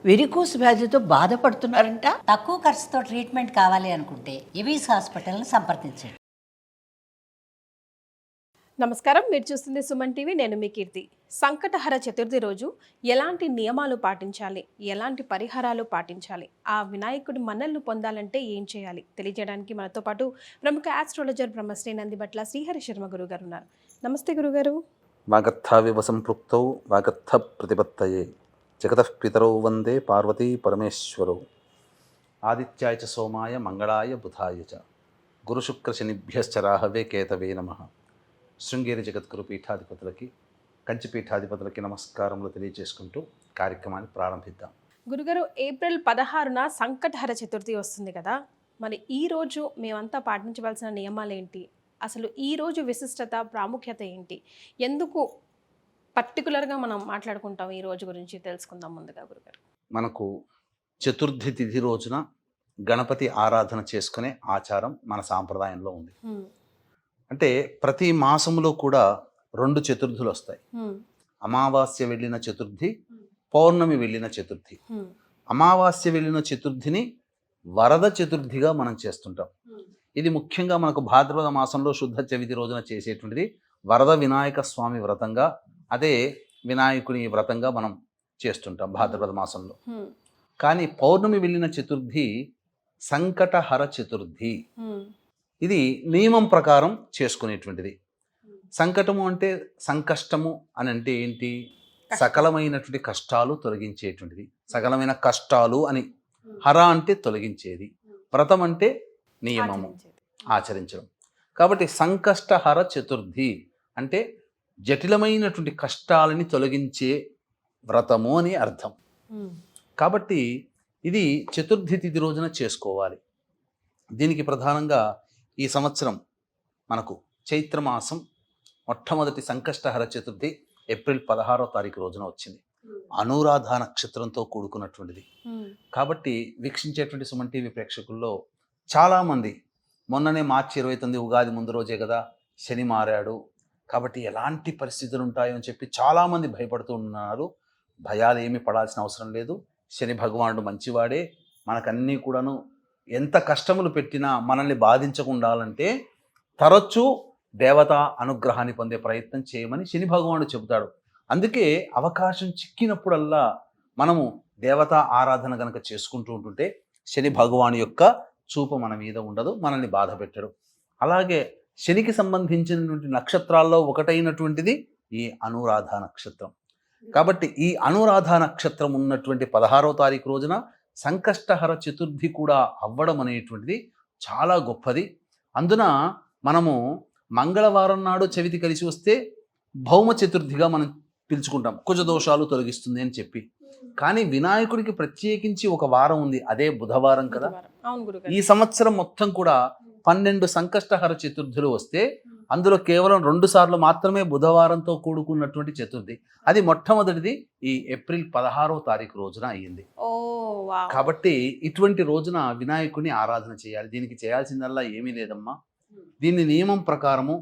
Varicose వ్యాధితో బాధపడుతున్నారంట. తక్కువ ఖర్చుతో ట్రీట్మెంట్ కావాలి అనుకుంటే ఎవిస్ హాస్పిటల్ని సంప్రదించండి. నమస్కారం, మీరు చూస్తుంది సుమన్ టీవీ. నేను మీ కీర్తి. సంకటహర చతుర్థి రోజు ఎలాంటి నియమాలు పాటించాలి, ఎలాంటి పరిహారాలు పాటించాలి, ఆ వినాయకుడి మన్నలను పొందాలంటే ఏం చేయాలి తెలియజేయడానికి మనతో పాటు ప్రముఖ ఆస్ట్రాలజర్ బ్రహ్మశ్రీ నందిబట్ల శ్రీహరి శర్మ గురుగారు ఉన్నారు. నమస్తే గురుగారు. వాగర్థావివ సంపృక్తౌ వాగర్థ ప్రతిపత్తయే జగతః పితరౌ వందే పార్వతీ పరమేశ్వరౌ. ఆదిత్యాయ చ సోమాయ మంగళాయ బుధాయ చ గురుశుక్రశనిభ్యశ్చ రాహవే కేతవే నమః. శృంగేరి జగద్గురు పీఠాధిపతులకి, కంచి పీఠాధిపతులకి నమస్కారములు తెలియజేసుకుంటూ కార్యక్రమాన్ని ప్రారంభిద్దాం. గురుగారు, ఏప్రిల్ 16న సంకటహర చతుర్థి వస్తుంది కదా, మరి ఈ రోజు మేమంతా పాటించవలసిన నియమాలు ఏంటి, అసలు ఈ రోజు విశిష్టత ప్రాముఖ్యత ఏంటి, ఎందుకు పర్టికులర్గా మనం మాట్లాడుకుంటాం ఈ రోజు గురించి తెలుసుకుందాం. ముందుగా గురుగారు, మనకు చతుర్థి తిథి రోజున గణపతి ఆరాధన చేసుకునే ఆచారం మన సాంప్రదాయంలో ఉంది. అంటే ప్రతి మాసంలో కూడా 2 చతుర్థులు వస్తాయి. అమావాస్య వెళ్ళిన చతుర్థి, పౌర్ణమి వెళ్ళిన చతుర్థి. అమావాస్య వెళ్ళిన చతుర్థిని వరద చతుర్థిగా మనం చేస్తుంటాం. ఇది ముఖ్యంగా మనకు భాద్రపద మాసంలో శుద్ధ చవితి రోజున చేసేటువంటిది వరద వినాయక స్వామి వ్రతంగా, అదే వినాయకుని వ్రతంగా మనం చేస్తుంటాం భాద్రపద మాసంలో. కానీ పౌర్ణమి వెళ్ళిన చతుర్థి సంకటహర చతుర్థి. ఇది నియమం ప్రకారం చేసుకునేటువంటిది. సంకటము అంటే సంకష్టము అని అంటే ఏంటి? సకలమైనటువంటి కష్టాలు తొలగించేటువంటిది. సకలమైన కష్టాలు అని. హర అంటే తొలగించేది, వ్రతం అంటే నియమము, ఆచరించడం. కాబట్టి సంకష్టహర చతుర్థి అంటే జటిలమైనటువంటి కష్టాలని తొలగించే వ్రతము అని అర్థం. కాబట్టి ఇది చతుర్థి తిథి రోజున చేసుకోవాలి. దీనికి ప్రధానంగా ఈ సంవత్సరం మనకు చైత్రమాసం మొట్టమొదటి సంకష్టహర చతుర్థి ఏప్రిల్ 16వ తారీఖు రోజున వచ్చింది. అనురాధ నక్షత్రంతో కూడుకున్నటువంటిది. కాబట్టి వీక్షించేటువంటి సుమన్ టీవీ ప్రేక్షకుల్లో చాలామంది మొన్ననే మార్చి 29 ఉగాది ముందు రోజే కదా శని మారాడు, కాబట్టి ఎలాంటి పరిస్థితులు ఉంటాయో అని చెప్పి చాలామంది భయపడుతూ ఉన్నారు. భయాలు ఏమీ పడాల్సిన అవసరం లేదు. శని భగవానుడు మంచివాడే. మనకన్నీ కూడాను ఎంత కష్టములు పెట్టినా మనల్ని బాధించకుండాలంటే తరచూ దేవతా అనుగ్రహాన్ని పొందే ప్రయత్నం చేయమని శని భగవానుడు చెబుతాడు. అందుకే అవకాశం చిక్కినప్పుడల్లా మనము దేవతా ఆరాధన గనక చేసుకుంటూ ఉంటుంటే శని భగవాను యొక్క చూపు మన మీద ఉండదు, మనల్ని బాధ పెట్టడు. అలాగే శనికి సంబంధించినటువంటి నక్షత్రాల్లో ఒకటైనటువంటిది ఈ అనురాధ నక్షత్రం. కాబట్టి ఈ అనురాధ నక్షత్రం ఉన్నటువంటి 16వ తారీఖు రోజున సంకష్టహర చతుర్థి కూడా అవ్వడం అనేటువంటిది చాలా గొప్పది. అందున మనము మంగళవారం నాడు చవితి కలిసి వస్తే భౌమ చతుర్థిగా మనం పిలుచుకుంటాం, కుజదోషాలు తొలగిస్తుంది అని చెప్పి. కానీ వినాయకుడికి ప్రత్యేకించి ఒక వారం ఉంది, అదే బుధవారం కదా. ఈ సంవత్సరం మొత్తం కూడా 12 సంకష్టహర చతుర్థులు వస్తే అందులో కేవలం 2 సార్లు మాత్రమే బుధవారంతో కూడుకున్నటువంటి చతుర్థి. అది మొట్టమొదటిది ఈ ఏప్రిల్ 16వ తారీఖు రోజున అయ్యింది. కాబట్టి ఇటువంటి రోజున వినాయకుని ఆరాధన చేయాలి. దీనికి చేయాల్సిందల్లా ఏమీ లేదమ్మా. దీన్ని నియమం ప్రకారము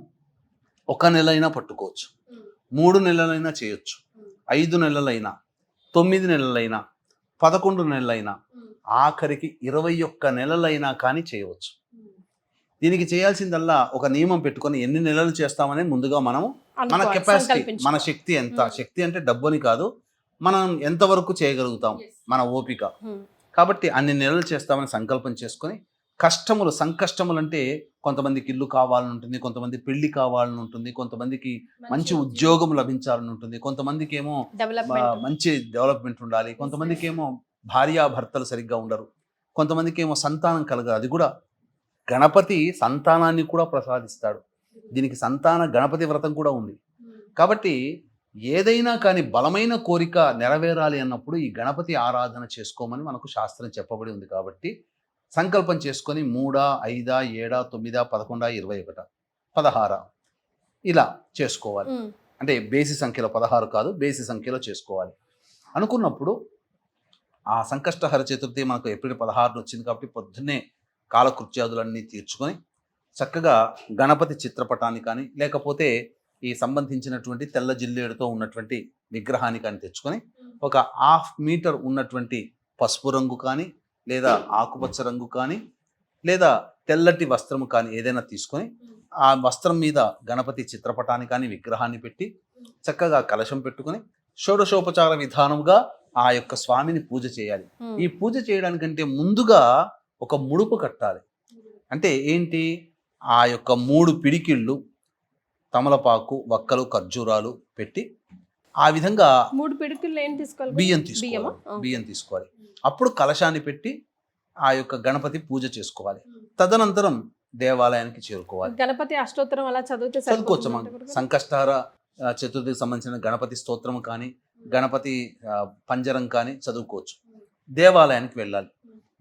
1 నెలైనా పట్టుకోవచ్చు, 3 నెలలైనా చేయొచ్చు, 5 నెలలైనా, 9 నెలలైనా, 11 నెలలైనా, ఆఖరికి 21 నెలలైనా కానీ చేయవచ్చు. దీనికి చేయాల్సిందల్లా ఒక నియమం పెట్టుకొని ఎన్ని నెలలు చేస్తామని ముందుగా మనము మన కెపాసిటీ, మన శక్తి ఎంత, శక్తి అంటే డబ్బుని కాదు, మనం ఎంతవరకు చేయగలుగుతాం, మన ఓపిక. కాబట్టి అన్ని నెలలు చేస్తామని సంకల్పం చేసుకొని కష్టములు, సంకష్టములు అంటే కొంతమందికి ఇల్లు కావాలని ఉంటుంది, కొంతమంది పెళ్లి కావాలని ఉంటుంది, కొంతమందికి మంచి ఉద్యోగం లభించాలని ఉంటుంది, కొంతమందికి ఏమో మంచి డెవలప్మెంట్ ఉండాలి, కొంతమందికి ఏమో భార్యాభర్తలు సరిగ్గా ఉండరు, కొంతమందికి ఏమో సంతానం కలగదు. అది కూడా గణపతి సంతానాన్ని కూడా ప్రసాదిస్తాడు. దీనికి సంతాన గణపతి వ్రతం కూడా ఉంది. కాబట్టి ఏదైనా కానీ బలమైన కోరిక నెరవేరాలి అన్నప్పుడు ఈ గణపతి ఆరాధన చేసుకోమని మనకు శాస్త్రం చెప్పబడి ఉంది. కాబట్టి సంకల్పం చేసుకొని 3, 5, 7, 9, 11, 21, 16 ఇలా చేసుకోవాలి. అంటే బేసి సంఖ్యలో 16 కాదు, బేసి సంఖ్యలో చేసుకోవాలి అనుకున్నప్పుడు ఆ సంకష్టహర చతుర్థి మనకు ఏప్రిల్ 16 వచ్చింది. కాబట్టి పొద్దున్నే కాలకృత్యాదులన్నీ తీర్చుకొని చక్కగా గణపతి చిత్రపటాన్ని కానీ లేకపోతే ఈ సంబంధించినటువంటి తెల్ల జిల్లేడుతో ఉన్నటువంటి విగ్రహాన్ని కానీ తెచ్చుకొని ఒక 1/2 మీటర్ ఉన్నటువంటి పసుపు రంగు కానీ లేదా ఆకుపచ్చ రంగు కానీ లేదా తెల్లటి వస్త్రము కానీ ఏదైనా తీసుకొని ఆ వస్త్రం మీద గణపతి చిత్రపటాన్ని కానీ విగ్రహాన్ని పెట్టి చక్కగా కలశం పెట్టుకొని షోడశోపచార విధానముగా ఆ యొక్క స్వామిని పూజ చేయాలి. ఈ పూజ చేయడానికంటే ముందుగా ఒక ముడుపు కట్టాలి. అంటే ఏంటి, ఆ యొక్క 3 పిడికిళ్ళు తమలపాకు, వక్కలు, ఖర్జూరాలు పెట్టి ఆ విధంగా 3 పిడికిళ్ళు ఏం తీసుకోవాలి? బియ్యం తీసుకోవాలి. అప్పుడు కలశాన్ని పెట్టి ఆ యొక్క గణపతి పూజ చేసుకోవాలి. తదనంతరం దేవాలయానికి చేరుకోవాలి. గణపతి అష్టోత్తరం అలా చదివితే చదువుకోవచ్చమ్మా. సంకష్టహార చతుర్థికి సంబంధించిన గణపతి స్తోత్రం కానీ గణపతి పంజరం కానీ చదువుకోవచ్చు. దేవాలయానికి వెళ్ళాలి.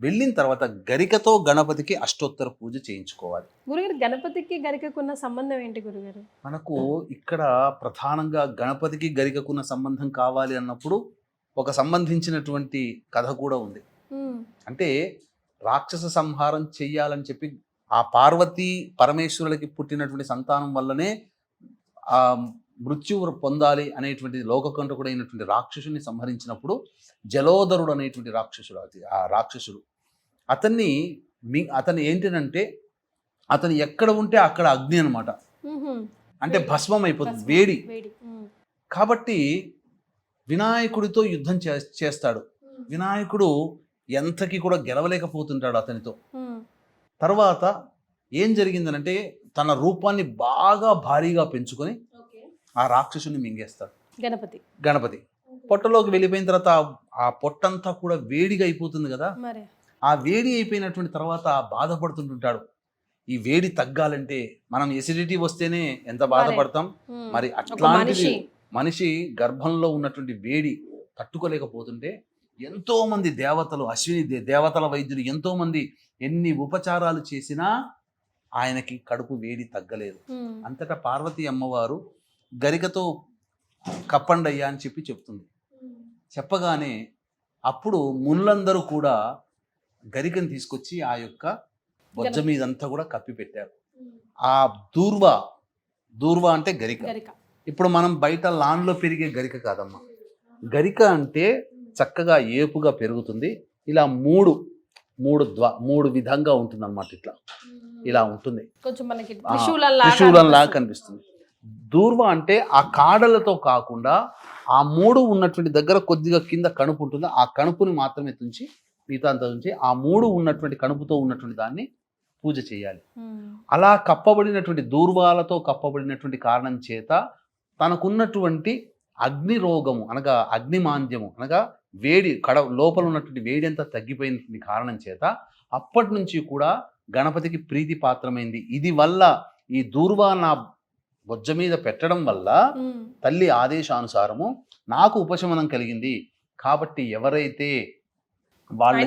వెళ్ళిన తర్వాత గరికతో గణపతికి అష్టోత్తర పూజ చేయించుకోవాలి. గురుగారు, గణపతికి గరికకున్న సంబంధం ఏంటి గురుగారు? మనకు ఇక్కడ ప్రధానంగా గణపతికి గరికకున్న సంబంధం కావాలి అన్నప్పుడు ఒక సంబంధించినటువంటి కథ కూడా ఉంది. అంటే రాక్షస సంహారం చెయ్యాలని చెప్పి ఆ పార్వతీ పరమేశ్వరులకి పుట్టినటువంటి సంతానం వల్లనే ఆ మృత్యువు పొందాలి అనేటువంటి లోకకంటకుడు అయినటువంటి రాక్షసుని సంహరించినప్పుడు జలోదరుడు అనేటువంటి రాక్షసుడు అతన్ని ఏంటంటే అతను ఎక్కడ ఉంటే అక్కడ అగ్ని అనమాట. అంటే భస్మం అయిపోతుంది, వేడి. కాబట్టి వినాయకుడితో యుద్ధం చేస్తాడు. వినాయకుడు ఎంతకి కూడా గెలవలేకపోతుంటాడు అతనితో. తర్వాత ఏం జరిగిందనంటే తన రూపాన్ని బాగా భారీగా పెంచుకొని ఆ రాక్షసుని మింగేస్తాడు గణపతి. పొట్టలోకి వెళ్ళిపోయిన తర్వాత ఆ పొట్టంతా కూడా వేడిగా అయిపోతుంది కదా. ఆ వేడి అయిపోయినటువంటి తర్వాత బాధపడుతుంటుంటాడు. ఈ వేడి తగ్గాలంటే మనం ఎసిడిటీ వస్తేనే ఎంత బాధపడతాం, మరి అట్లాంటిది మనిషి గర్భంలో ఉన్నటువంటి వేడి తట్టుకోలేకపోతుంటే ఎంతో మంది దేవతలు, అశ్విని దేవతల వైద్యులు ఎంతో మంది ఎన్ని ఉపచారాలు చేసినా ఆయనకి కడుపు వేడి తగ్గలేదు. అంతటా పార్వతీ అమ్మవారు గరికతో కప్పండయ్యా అని చెప్తుంది. చెప్పగానే అప్పుడు మునులందరూ కూడా గరికను తీసుకొచ్చి ఆ యొక్క బొజ్జ మీదంతా కూడా కప్పి పెట్టారు. ఆ దూర్వా అంటే గరిక. ఇప్పుడు మనం బయట లాన్లో పెరిగే గరిక కాదమ్మా. గరిక అంటే చక్కగా ఏపుగా పెరుగుతుంది. ఇలా మూడు విధంగా ఉంటుంది అన్నమాట. ఇలా ఉంటుంది, త్రిశూలంలాగా కనిపిస్తుంది. దూర్వా అంటే ఆ కాడలతో కాకుండా ఆ 3 ఉన్నటువంటి దగ్గర కొద్దిగా కింద కణుపు ఉంటుంది. ఆ కణుపుని మాత్రమే తుంచి మిగతా అంతా ఉంచి ఆ 3 ఉన్నటువంటి కణుపుతో ఉన్నటువంటి దాన్ని పూజ చేయాలి. అలా కప్పబడినటువంటి దూర్వాలతో కప్పబడినటువంటి కారణం చేత తనకున్నటువంటి అగ్ని రోగము అనగా అగ్నిమాంద్యము అనగా వేడి లోపల ఉన్నటువంటి వేడి అంతా తగ్గిపోయినటువంటి కారణం చేత అప్పటి నుంచి కూడా గణపతికి ప్రీతి పాత్రమైంది. ఇది వల్ల ఈ దూర్వా నా బొజ్జ మీద పెట్టడం వల్ల తల్లి ఆదేశానుసారము నాకు ఉపశమనం కలిగింది. కాబట్టి ఎవరైతే వాళ్ళ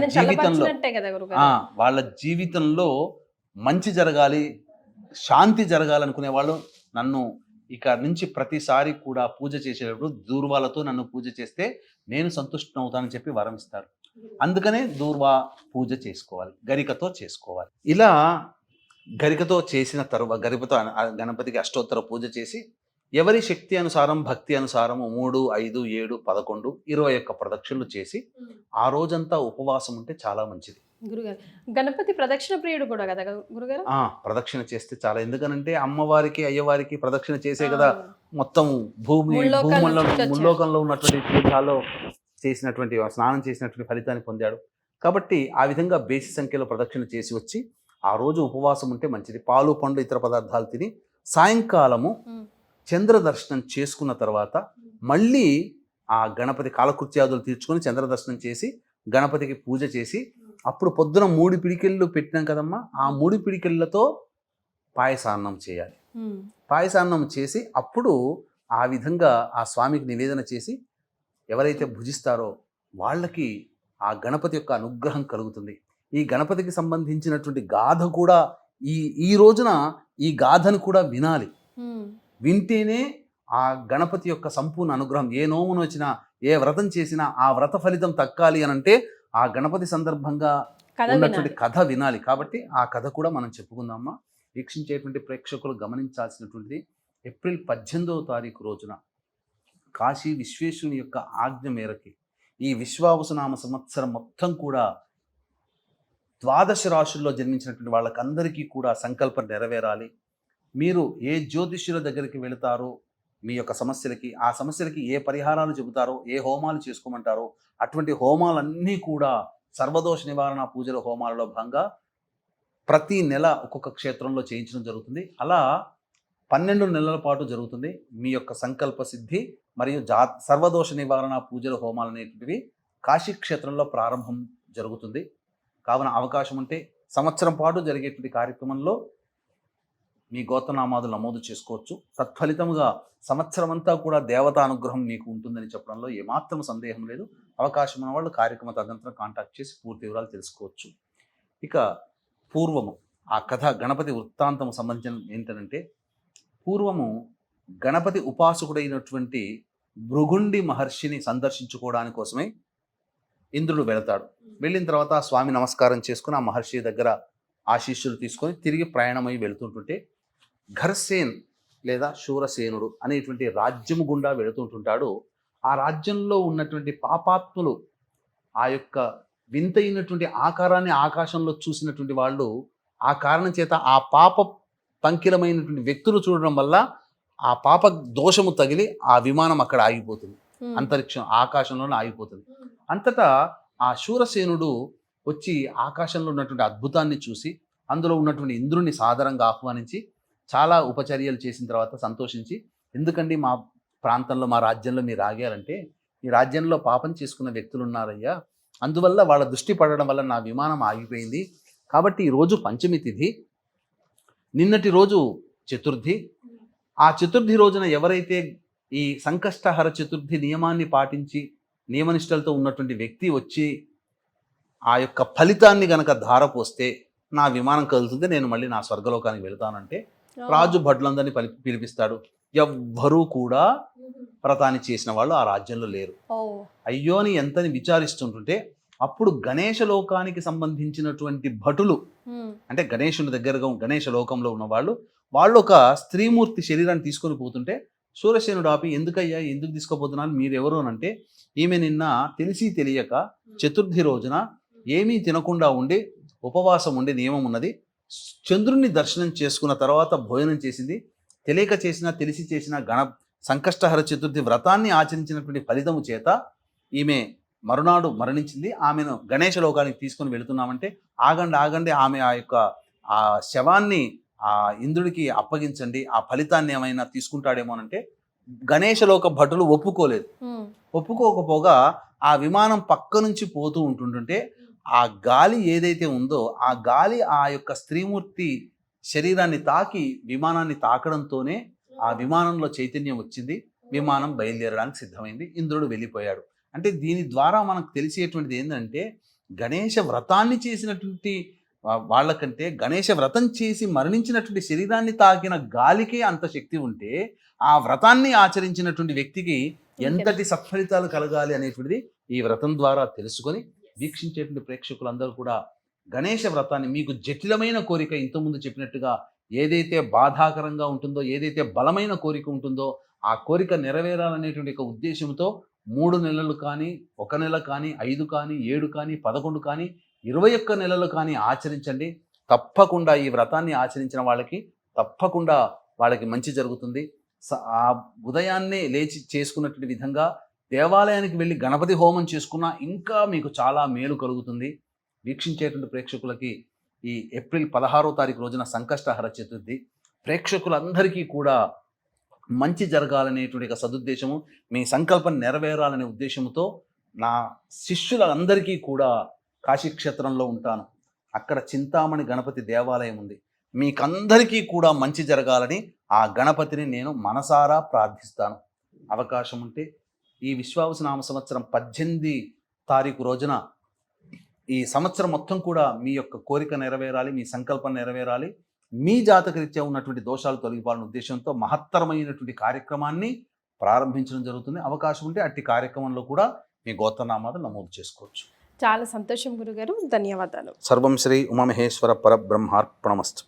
జీవితంలో మంచి జరగాలి, శాంతి జరగాలనుకునే వాళ్ళు నన్ను ఇక నుంచి ప్రతిసారి కూడా పూజ చేసేటప్పుడు దూర్వాలతో నన్ను పూజ చేస్తే నేను సంతుష్టనవుతానని చెప్పి వరం ఇస్తారు. అందుకనే దూర్వా పూజ చేసుకోవాలి, గరికతో చేసుకోవాలి. ఇలా గరికతో చేసిన తర్వాత గణపతికి అష్టోత్తర పూజ చేసి ఎవరి శక్తి అనుసారం భక్తి అనుసారము 3, 5, 7, 11, 21 ప్రదక్షిణలు చేసి ఆ రోజంతా ఉపవాసం ఉంటే చాలా మంచిది. గురుగారు, గణపతి ప్రదక్షిణ ప్రియుడు కూడా కదా గురుగారు? ప్రదక్షిణ చేస్తే చాలా. ఎందుకనంటే అమ్మవారికి అయ్యవారికి ప్రదక్షిణ చేసే కదా మొత్తం ముల్లోకంలో ఉన్నటువంటి తీర్థాల్లో చేసినటువంటి స్నానం చేసినటువంటి ఫలితాన్ని పొందాడు. కాబట్టి ఆ విధంగా బేసి సంఖ్యలో ప్రదక్షిణ చేసి వచ్చి ఆ రోజు ఉపవాసం ఉంటే మంచిది. పాలు పండు ఇతర పదార్థాలు తిని సాయంకాలము చంద్ర దర్శనం చేసుకున్న తర్వాత మళ్ళీ ఆ గణపతి కాలకృత్యాదులు తీర్చుకొని చంద్ర దర్శనం చేసి గణపతికి పూజ చేసి అప్పుడు పొద్దున 3 పిడికిళ్ళు పెట్టినాం కదమ్మా, ఆ 3 పిడికిళ్ళతో పాయసాన్నం చేయాలి. పాయసాన్నం చేసి అప్పుడు ఆ విధంగా ఆ స్వామికి నివేదన చేసి ఎవరైతే భుజిస్తారో వాళ్ళకి ఆ గణపతి యొక్క అనుగ్రహం కలుగుతుంది. ఈ గణపతికి సంబంధించినటువంటి గాథ కూడా ఈ రోజున ఈ గాథను కూడా వినాలి. వింటేనే ఆ గణపతి యొక్క సంపూర్ణ అనుగ్రహం. ఏ నోమును వచ్చినా ఏ వ్రతం చేసినా ఆ వ్రత ఫలితం దక్కాలి అని అంటే ఆ గణపతి సందర్భంగా ఉన్నటువంటి కథ వినాలి. కాబట్టి ఆ కథ కూడా మనం చెప్పుకుందామా. వీక్షించేటువంటి ప్రేక్షకులు గమనించాల్సినటువంటిది, ఏప్రిల్ 18వ తారీఖు రోజున కాశీ విశ్వేశ్వరుని యొక్క ఆజ్ఞ మేరకి ఈ విశ్వావసునామ సంవత్సరం మొత్తం కూడా ద్వాదశ రాశుల్లో జన్మించినటువంటి వాళ్ళకందరికీ కూడా సంకల్పం నెరవేరాలి. మీరు ఏ జ్యోతిష్యుల దగ్గరికి వెళతారో మీ యొక్క సమస్యలకి, ఆ సమస్యలకి ఏ పరిహారాలు చెబుతారో, ఏ హోమాలు చేసుకోమంటారో అటువంటి హోమాలన్నీ కూడా సర్వదోష నివారణ పూజల హోమాలలో భాగంగా ప్రతి నెల ఒక్కొక్క క్షేత్రంలో చేయించడం జరుగుతుంది. అలా 12 నెలల పాటు జరుగుతుంది. మీ యొక్క సంకల్ప సిద్ధి మరియు సర్వదోష నివారణ పూజల హోమాలు అనేటువంటివి కాశీ క్షేత్రంలో ప్రారంభం జరుగుతుంది. కావున అవకాశం ఉంటే సంవత్సరం పాటు జరిగేటువంటి కార్యక్రమంలో మీ గోత్రనామాదులు నమోదు చేసుకోవచ్చు. తత్ఫలితముగా సంవత్సరం అంతా కూడా దేవతా అనుగ్రహం మీకు ఉంటుందని చెప్పడంలో ఏమాత్రం సందేహం లేదు. అవకాశం ఉన్న వాళ్ళు కార్యక్రమ తదనంతరం కాంటాక్ట్ చేసి పూర్తి వివరాలు తెలుసుకోవచ్చు. ఇక పూర్వము ఆ కథ గణపతి వృత్తాంతము సంబంధించిన ఏంటంటే, పూర్వము గణపతి ఉపాసకుడైనటువంటి భృగుండి మహర్షిని సందర్శించుకోవడానికి కోసమే ఇంద్రుడు వెళతాడు. వెళ్ళిన తర్వాత స్వామి నమస్కారం చేసుకుని ఆ మహర్షి దగ్గర ఆశీస్సులు తీసుకొని తిరిగి ప్రయాణమై వెళుతుంటుంటే ఘర్సేన్ లేదా శూరసేనుడు అనేటువంటి రాజ్యము గుండా వెళుతుంటుంటాడు. ఆ రాజ్యంలో ఉన్నటువంటి పాపాత్ములు ఆ యొక్క వింతైనటువంటి ఆకారాన్ని ఆకాశంలో చూసినటువంటి వాళ్ళు ఆ కారణం చేత ఆ పాప పంకిలమైనటువంటి వ్యక్తులు చూడడం వల్ల ఆ పాప దోషము తగిలి ఆ విమానం అక్కడ ఆగిపోతుంది. అంతరిక్షం ఆకాశంలోనే ఆగిపోతుంది. అంతటా ఆ శూరసేనుడు వచ్చి ఆకాశంలో ఉన్నటువంటి అద్భుతాన్ని చూసి అందులో ఉన్నటువంటి ఇంద్రుని సాదరంగా ఆహ్వానించి చాలా ఉపచర్యలు చేసిన తర్వాత సంతోషించి, ఎందుకండి మా ప్రాంతంలో మా రాజ్యంలో మీరు ఆగారంటే, మీ రాజ్యంలో పాపం చేసుకున్న వ్యక్తులు ఉన్నారయ్యా, అందువల్ల వాళ్ళ దృష్టి పడడం వల్ల నా విమానం ఆగిపోయింది. కాబట్టి ఈరోజు పంచమి తిథి, నిన్నటి రోజు చతుర్థి. ఆ చతుర్థి రోజున ఎవరైతే ఈ సంకష్టహర చతుర్థి నియమాన్ని పాటించి నియమనిష్టలతో ఉన్నటువంటి వ్యక్తి వచ్చి ఆ యొక్క ఫలితాన్ని గనక ధారపోస్తే నా విమానం కదులుతుంది, నేను మళ్ళీ నా స్వర్గలోకానికి వెళతానంటే రాజు భటులందరినీ పిలిపిస్తాడు. ఎవ్వరూ కూడా వ్రతాన్ని చేసిన వాళ్ళు ఆ రాజ్యంలో లేరు. అయ్యో అని ఎంతని విచారిస్తుంటుంటే అప్పుడు గణేష లోకానికి సంబంధించినటువంటి భటులు, అంటే గణేశుని దగ్గరగా గణేష లోకంలో ఉన్న వాళ్ళు ఒక స్త్రీమూర్తి శరీరాన్ని తీసుకొని పోతుంటే సూరసేనుడు ఆపి, ఎందుకయ్యా ఎందుకు తీసుకుపోతున్నాను, మీరెవరు అంటే, ఈమె నిన్న తెలిసి తెలియక చతుర్థి రోజున ఏమీ తినకుండా ఉండి ఉపవాసం ఉండే నియమం ఉన్నది, చంద్రుణ్ణి దర్శనం చేసుకున్న తర్వాత భోజనం చేసింది, తెలియక చేసిన తెలిసి చేసిన సంకష్టహర చతుర్థి వ్రతాన్ని ఆచరించినటువంటి ఫలితము చేత ఈమె మరునాడు మరణించింది, ఆమెను గణేష లోకానికి తీసుకొని వెళుతున్నామంటే, ఆగండి ఆమె ఆ యొక్క ఆ శవాన్ని ఆ ఇంద్రుడికి అప్పగించండి, ఆ ఫలితాన్ని ఏమైనా తీసుకుంటాడేమోనంటే గణేశలోక భటులు ఒప్పుకోలేదు. ఒప్పుకోకపోగా ఆ విమానం పక్క నుంచి పోతూ ఉంటుంటే ఆ గాలి ఏదైతే ఉందో ఆ గాలి ఆ యొక్క స్త్రీమూర్తి శరీరాన్ని తాకి విమానాన్ని తాకడంతోనే ఆ విమానంలో చైతన్యం వచ్చింది, విమానం బయలుదేరడానికి సిద్ధమైంది, ఇంద్రుడు వెళ్ళిపోయాడు. అంటే దీని ద్వారా మనకు తెలిసేటువంటిది ఏంటంటే, గణేష వ్రతాన్ని చేసినటువంటి వాళ్ళకంటే గణేష వ్రతం చేసి మరణించినటువంటి శరీరాన్ని తాకిన గాలికే అంత శక్తి ఉంటే ఆ వ్రతాన్ని ఆచరించినటువంటి వ్యక్తికి ఎంతటి సత్ఫలితాలు కలగాలి అనేటువంటిది ఈ వ్రతం ద్వారా తెలుసుకొని వీక్షించేటువంటి ప్రేక్షకులందరూ కూడా గణేష వ్రతాన్ని, మీకు జటిలమైన కోరిక ఇంతకుముందు చెప్పినట్టుగా ఏదైతే బాధాకరంగా ఉంటుందో, ఏదైతే బలమైన కోరిక ఉంటుందో ఆ కోరిక నెరవేరాలనేటువంటి ఒక ఉద్దేశంతో 3 నెలలు కానీ, 1 నెల కానీ, 5 కానీ, 7 కానీ, 11 కానీ, 21 నెలలు కానీ ఆచరించండి. తప్పకుండా ఈ వ్రతాన్ని ఆచరించిన వాళ్ళకి తప్పకుండా వాళ్ళకి మంచి జరుగుతుంది. ఆ ఉదయాన్నే లేచి చేసుకున్నటువంటి విధంగా దేవాలయానికి వెళ్ళి గణపతి హోమం చేసుకున్నా ఇంకా మీకు చాలా మేలు కలుగుతుంది. వీక్షించేటువంటి ప్రేక్షకులకి ఈ ఏప్రిల్ 16వ తారీఖు రోజున సంకష్టహర చతుర్థి, ప్రేక్షకులందరికీ కూడా మంచి జరగాలనేటువంటి ఒక సదుద్దేశము, మీ సంకల్పం నెరవేరాలనే ఉద్దేశంతో నా శిష్యులందరికీ కూడా కాశీక్షేత్రంలో ఉంటాను. అక్కడ చింతామణి గణపతి దేవాలయం ఉంది. మీకందరికీ కూడా మంచి జరగాలని ఆ గణపతిని నేను మనసారా ప్రార్థిస్తాను. అవకాశం ఉంటే ఈ విశ్వావసునామ సంవత్సరం 18 తారీఖు రోజున ఈ సంవత్సరం మొత్తం కూడా మీ యొక్క కోరిక నెరవేరాలి, మీ సంకల్పం నెరవేరాలి, మీ జాతకరీత్యా ఉన్నటువంటి దోషాలు తొలగిపోవాలనే ఉద్దేశంతో మహత్తరమైనటువంటి కార్యక్రమాన్ని ప్రారంభించడం జరుగుతుంది. అవకాశం ఉంటే అట్టి కార్యక్రమంలో కూడా మీ గోత్రనామాలు నమోదు చేసుకోవచ్చు. చాలా సంతోషం గురుగారు, ధన్యవాదాలు. సర్వం శ్రీ ఉమామహేశ్వర పరబ్రహ్మార్పణమస్తు.